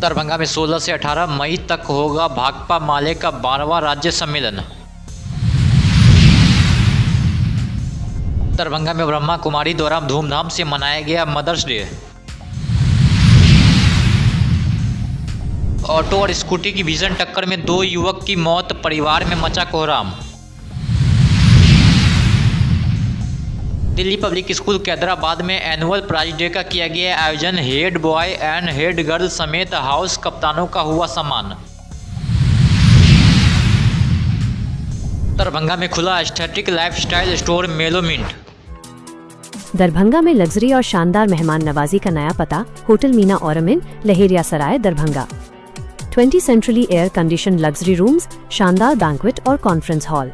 दरभंगा में 16 से 18 मई तक होगा भाकपा माले का 12वां राज्य सम्मेलन। दरभंगा में ब्रह्मा कुमारी द्वारा धूमधाम से मनाया गया मदर्स डे। ऑटो और स्कूटी की भीषण टक्कर में 2 युवक की मौत, परिवार में मचा कोहराम। दिल्ली पब्लिक स्कूल कैदराबाद में एनुअल प्राइज डे का किया गया आयोजन। Head boy and head girl समेत हाउस कप्तानों का हुआ सम्मान। दरभंगा में खुला aesthetic lifestyle store Mellow Mint. Darbhanga में लग्जरी और शानदार मेहमान नवाजी का नया पता, होटल मीना ऑरमिन, Laheria Sarai, Darbhanga. 20 centrally air condition luxury rooms, शानदार बैंक्वेट और कॉन्फ्रेंस हॉल।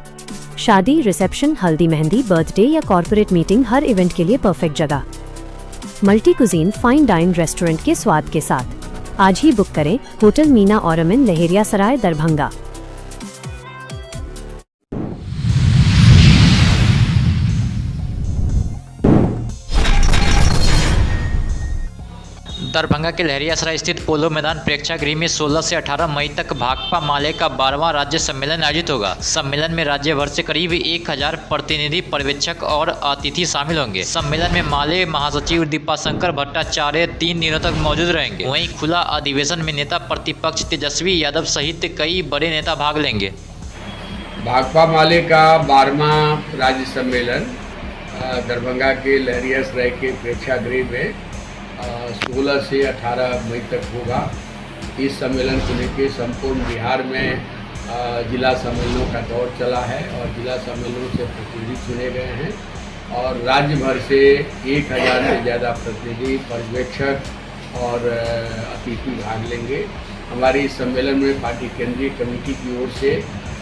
शादी, रिसेप्शन, हल्दी मेहंदी, बर्थडे या कॉर्पोरेट मीटिंग, हर इवेंट के लिए परफेक्ट जगह। Multi cuisine fine dine restaurant के स्वाद के साथ। आज ही बुक करें होटल मीना ऑरमिन, लहेरिया सराय, दरभंगा। दरभंगा के लहेरियासराय स्थित पोलो मैदान प्रेक्षागृह में 16 से 18 मई तक भाकपा माले का 12वां राज्य सम्मेलन आयोजित होगा। सम्मेलन में राज्य भर से करीब 1000 प्रतिनिधि, पर्यवेक्षक और अतिथि शामिल होंगे। सम्मेलन में माले महासचिव दीपाशंकर भट्टाचार्य 3 दिनों तक मौजूद रहेंगे। वहीं खुला अधिवेशन में नेता प्रतिपक्ष तेजस्वी यादव सहित कई बड़े नेता भाग लेंगे। भाकपा माले का 12वां राज्य सम्मेलन दरभंगा के लहेरियासराय के प्रेक्षागृह में 16 से 18 मई तक होगा। इस सम्मेलन को लेकर संपूर्ण बिहार में जिला सम्मेलनों का दौर चला है और जिला सम्मेलनों से प्रतिनिधि चुने गए हैं और राज्य भर से 1000 से ज़्यादा प्रतिनिधि, पर्यवेक्षक और अतिथि भाग लेंगे। हमारे इस सम्मेलन में पार्टी केंद्रीय कमेटी की ओर से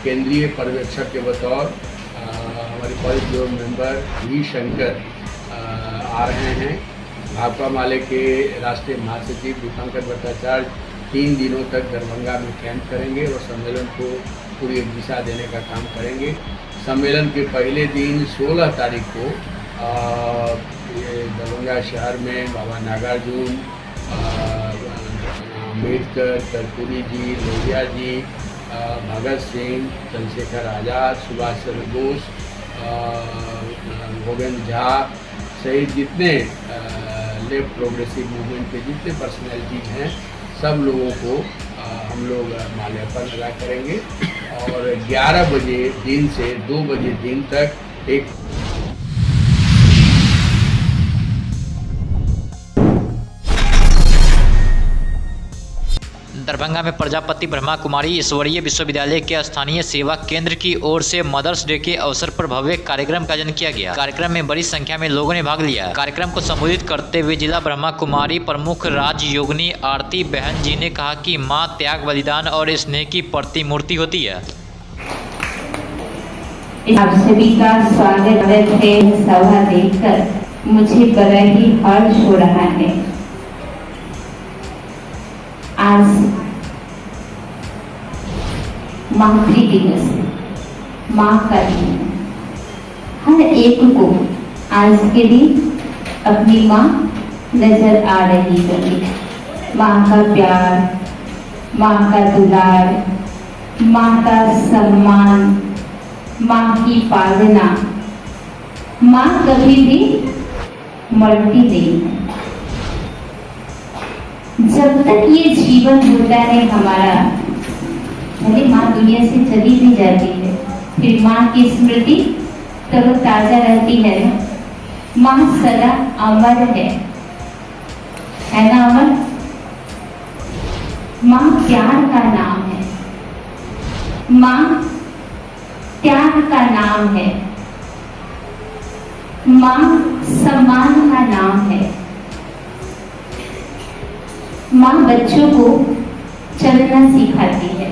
केंद्रीय पर्यवेक्षक के बतौर हमारे पॉलिट ब्यूरो मेंबर वी शंकर आ रहे हैं। भाकपा माले के राष्ट्रीय महासचिव दीपाशंकर भट्टाचार्य 3 दिनों तक दरभंगा में कैंप करेंगे और सम्मेलन को पूरी एक दिशा देने का काम करेंगे। सम्मेलन के पहले दिन 16 तारीख को दरभंगा शहर में बाबा नागार्जुन, अम्बेडकर, कर्पूरी जी, लोहिया जी, भगत सिंह, चंद्रशेखर आज़ाद, सुभाष चंद्र बोस, गोविंद झा सहित जितने लेफ्ट प्रोग्रेसिव मूवमेंट के जितने पर्सनैलिटीज हैं सब लोगों को हम लोग माल्यार्पण अदा करेंगे और 11 बजे दिन से 2 बजे दिन तक एक दरभंगा में प्रजापति ब्रह्मा कुमारी ईश्वरीय विश्वविद्यालय के स्थानीय सेवा केंद्र की ओर से मदर्स डे के अवसर पर भव्य कार्यक्रम का आयोजन किया गया। कार्यक्रम में बड़ी संख्या में लोगों ने भाग लिया। कार्यक्रम को संबोधित करते हुए जिला ब्रह्मा कुमारी प्रमुख राजयोगिनी आरती बहन जी ने कहा कि माँ त्याग, बलिदान और स्नेह की प्रतिमूर्ति होती है। आप सभी का स्वागत है। सभा देखकर मुझे बड़ा ही हर्ष हो रहा है। आज मातृ दिवस, माँ का दिन। हर एक को आज के दिन अपनी माँ नजर आ रही है। माँ का प्यार, माँ का दुलार, माँ का सम्मान, माँ की पालना। माँ कभी भी मरती नहीं है। जब तक ये जीवन होता है हमारा, भले माँ दुनिया से चली भी जाती है, फिर माँ की स्मृति तब ताजा रहती है। माँ सदा अमर है ना अमर? माँ प्यार का नाम है, माँ त्याग का नाम है, माँ सम्मान का नाम है। माँ बच्चों को चलना सिखाती है।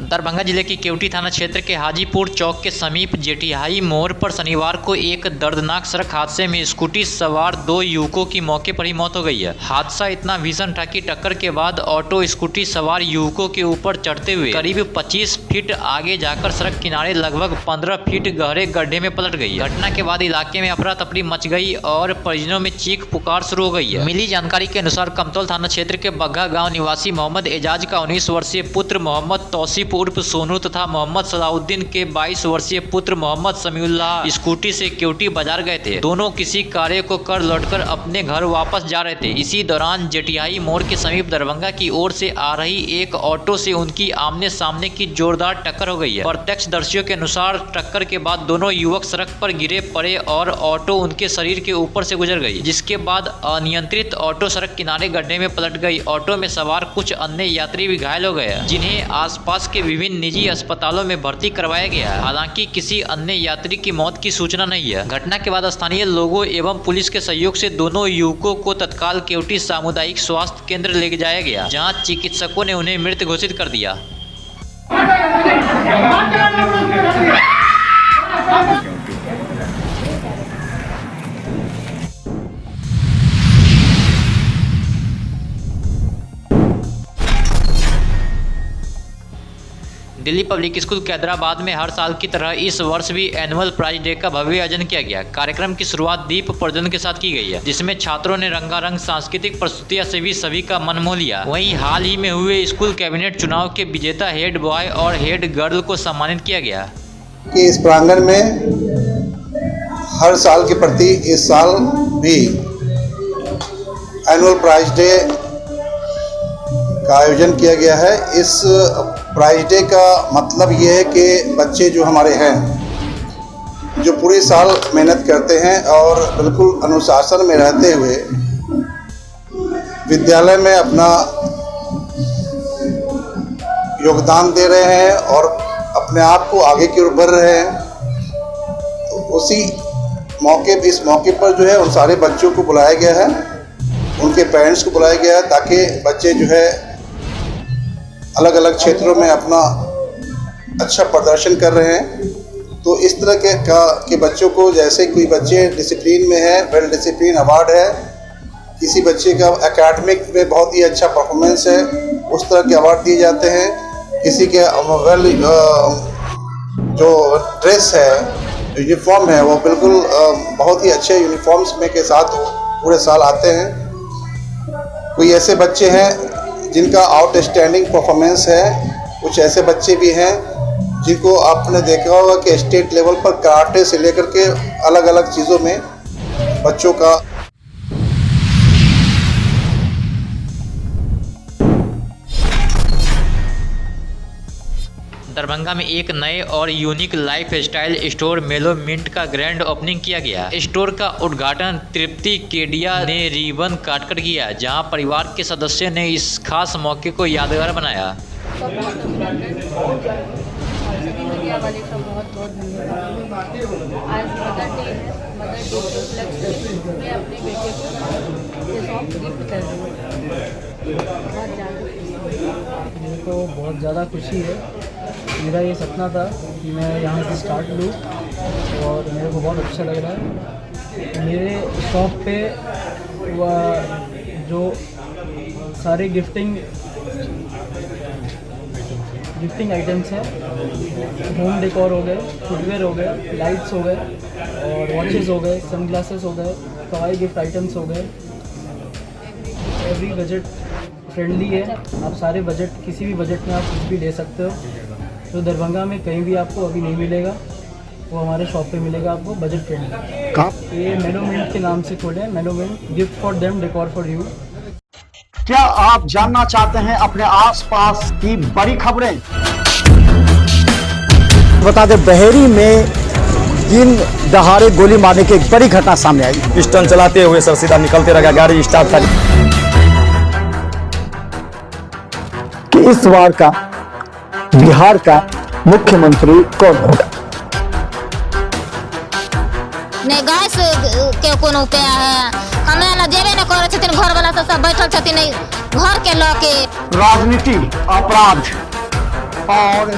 दरभंगा जिले की केवटी थाना क्षेत्र के हाजीपुर चौक के समीप जेटिहाई मोड़ पर शनिवार को एक दर्दनाक सड़क हादसे में स्कूटी सवार 2 युवकों की मौके पर ही मौत हो गई है। हादसा इतना भीषण था कि टक्कर के बाद ऑटो स्कूटी सवार युवकों के ऊपर चढ़ते हुए करीब 25 फीट आगे जाकर सड़क किनारे लगभग 15 फीट गहरे गड्ढे में पलट गई। घटना के बाद इलाके में अफरा तफरी मच गई और परिजनों में चीख पुकार शुरू हो गई है। मिली जानकारी के अनुसार कमतौल थाना क्षेत्र के बग्घा गाँव निवासी मोहम्मद एजाज का 19 वर्षीय पुत्र मोहम्मद तौसीफ उर्फ सोनू तथा मोहम्मद सलाउद्दीन के 22 वर्षीय पुत्र मोहम्मद समीउल्लाह स्कूटी से केवटी बाजार गए थे। दोनों किसी कार्य को कर लौटकर अपने घर वापस जा रहे थे। इसी दौरान जेटिहाई मोड़ के समीप दरभंगा की ओर से आ रही एक ऑटो से उनकी आमने सामने की जोरदार टक्कर हो गई है। प्रत्यक्षदर्शियों के अनुसार टक्कर के बाद दोनों युवक सड़क पर गिरे पड़े और ऑटो उनके शरीर के ऊपर से गुजर गई, जिसके बाद अनियंत्रित ऑटो सड़क किनारे गड्ढे में पलट गई। ऑटो में सवार कुछ अन्य यात्री भी घायल हो गए, जिन्हें आसपास के विभिन्न निजी अस्पतालों में भर्ती करवाया गया है। हालांकि किसी अन्य यात्री की मौत की सूचना नहीं है। घटना के बाद स्थानीय लोगों एवं पुलिस के सहयोग से दोनों युवकों को तत्काल केवटी सामुदायिक स्वास्थ्य केंद्र ले जाया गया, जहां चिकित्सकों ने उन्हें मृत घोषित कर दिया। दिल्ली पब्लिक स्कूल कैदराबाद में हर साल की तरह इस वर्ष भी एनुअल प्राइज डे का भव्य आयोजन किया गया। कार्यक्रम की शुरुआत दीप प्रज्वलन के साथ की गई है, जिसमें छात्रों ने रंगारंग सांस्कृतिक प्रस्तुतियां से भी सभी का मन मोह लिया। वहीं हाल ही में हुए स्कूल कैबिनेट चुनाव के विजेता हेड बॉय और हेड गर्ल को सम्मानित किया गया। कि इस प्रांगण में हर साल के प्रति इस साल भी एनुअल प्राइज डे का आयोजन किया गया है। इस प्राइज डे का मतलब ये है कि बच्चे जो हमारे हैं, जो पूरे साल मेहनत करते हैं और बिल्कुल अनुशासन में रहते हुए विद्यालय में अपना योगदान दे रहे हैं और अपने आप को आगे की ओर बढ़ रहे हैं, तो इस मौके पर जो है उन सारे बच्चों को बुलाया गया है, उनके पेरेंट्स को बुलाया गया है, ताकि बच्चे जो है अलग अलग क्षेत्रों में अपना अच्छा प्रदर्शन कर रहे हैं। तो इस तरह के बच्चों को, जैसे कोई बच्चे डिसिप्लिन में है, वेल डिसिप्लिन अवार्ड है, किसी बच्चे का एकेडमिक में बहुत ही अच्छा परफॉर्मेंस है, उस तरह के अवार्ड दिए जाते हैं। किसी के जो ड्रेस है, जो यूनिफॉर्म है, वो बिल्कुल बहुत ही अच्छे यूनिफॉर्म्स में के साथ पूरे साल आते हैं। कोई ऐसे बच्चे हैं जिनका आउटस्टैंडिंग परफॉर्मेंस है, कुछ ऐसे बच्चे भी हैं जिनको आपने देखा होगा कि स्टेट लेवल पर कराटे से लेकर के अलग अलग चीज़ों में बच्चों का। दरभंगा में एक नए और unique life style store Mellow mint का ग्रैंड ओपनिंग किया गया। स्टोर का उद्घाटन तृप्ति केडिया ने रिबन काटकर किया, जहां परिवार के सदस्यों ने इस खास मौके को यादगार बनाया। मीडिया वाले का बहुत बहुत धन्यवाद। आज मदर डे है, मदर डे के उपलक्ष्य में मैं अपने बेटे को ये सॉफ्ट गिफ्ट कर रही हूँ। मेरे को बहुत ज़्यादा खुशी है। मेरा ये सपना था कि मैं यहाँ से स्टार्ट लूँ और मेरे को बहुत अच्छा लग रहा है। मेरे शॉप पे जो सारे गिफ्टिंग आइटम्स हैं, होम डेकोर हो गए, फुटवेयर हो गए, लाइट्स हो गए और वॉचेस हो गए, सनग्लासेस हो गए, कवाई गिफ्ट आइटम्स हो गए। एवरी बजट फ्रेंडली है, आप सारे बजट, किसी भी बजट में आप कुछ भी ले सकते हो। तो दरभंगा में कहीं भी आपको अभी नहीं मिलेगा, वो हमारे शॉप पे मिलेगा आपको बजट फ्रेंडली। ये मेलो मिंट के नाम से खोले, mellow mint, gift for them, decor for you. क्या आप जानना चाहते हैं अपने आसपास की बड़ी खबरें? बता दें, बहेरी में दिन दहाड़े गोली मारने की एक बड़ी घटना सामने आई। पिस्टन चलाते हुए सर सीधा निकलते रह गया, गाड़ी स्टार्ट था। कि इस बार का बिहार का मुख्यमंत्री कौन होगा? नहीं गैस के कोनो उपाय है, हमें ना जेबे न करे छथिन, घर वाला सब बैठल छथिन घर के लके। राजनीति, अपराध, और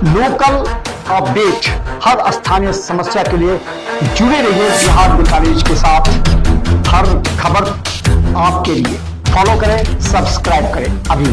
लोकल अपडेट, हर स्थानीय समस्या के लिए जुड़े रहिए बिहार बेतार न्यूज के साथ। हर खबर आपके लिए फॉलो करें, सब्सक्राइब करें अभी।